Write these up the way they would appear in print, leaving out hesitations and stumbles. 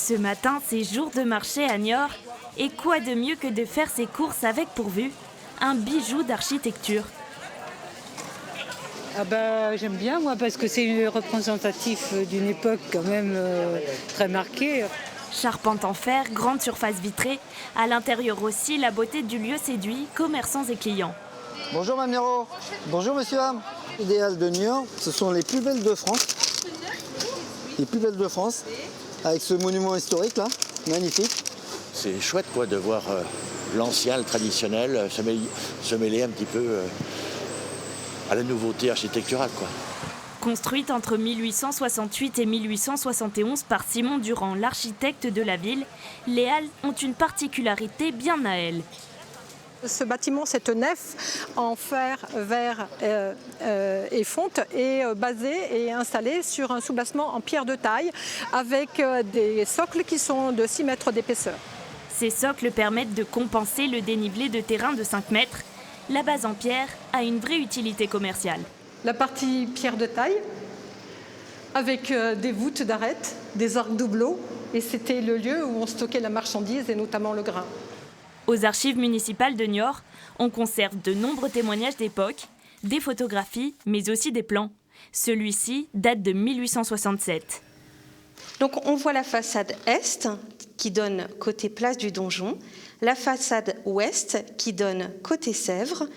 Ce matin, c'est jour de marché à Niort. Et quoi de mieux que de faire ses courses avec pourvu un bijou d'architecture. Ah bah, j'aime bien moi parce que c'est représentatif d'une époque quand même très marquée. Charpente en fer, grande surface vitrée. À l'intérieur aussi, la beauté du lieu séduit commerçants et clients. Bonjour Mme Miro. Bonjour Monsieur Ham. L'idéal de Niort, ce sont les plus belles de France. Les plus belles de France, avec ce monument historique là, magnifique. C'est chouette quoi de voir l'ancien, le traditionnel, se mêler un petit peu à la nouveauté architecturale, quoi. Construite entre 1868 et 1871 par Simon Durand, l'architecte de la ville, les halles ont une particularité bien à elles. Ce bâtiment, cette nef en fer, verre et fonte, est basée et installée sur un soubassement en pierre de taille avec des socles qui sont de 6 mètres d'épaisseur. Ces socles permettent de compenser le dénivelé de terrain de 5 mètres. La base en pierre a une vraie utilité commerciale. La partie pierre de taille, avec des voûtes d'arêtes, des arcs doubleaux, et c'était le lieu où on stockait la marchandise et notamment le grain. Aux archives municipales de Niort, on conserve de nombreux témoignages d'époque, des photographies, mais aussi des plans. Celui-ci date de 1867. Donc on voit la façade est qui donne côté place du donjon, la façade ouest qui donne côté Sèvres.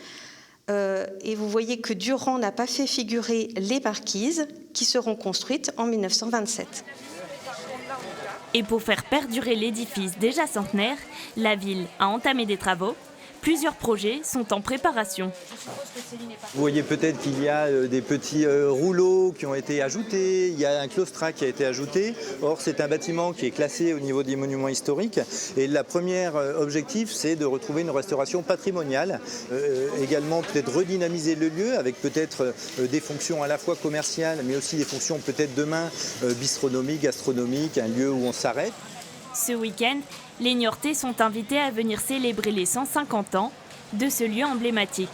Et vous voyez que Durand n'a pas fait figurer les marquises qui seront construites en 1927. Et pour faire perdurer l'édifice déjà centenaire, la ville a entamé des travaux. Plusieurs projets sont en préparation. Vous voyez peut-être qu'il y a des petits rouleaux qui ont été ajoutés, il y a un claustrat qui a été ajouté. Or, c'est un bâtiment qui est classé au niveau des monuments historiques. Et la première objectif, c'est de retrouver une restauration patrimoniale. Également, peut-être redynamiser le lieu avec peut-être des fonctions à la fois commerciales, mais aussi des fonctions peut-être demain bistronomiques, gastronomiques, un lieu où on s'arrête. Ce week-end, les Niortais sont invités à venir célébrer les 150 ans de ce lieu emblématique.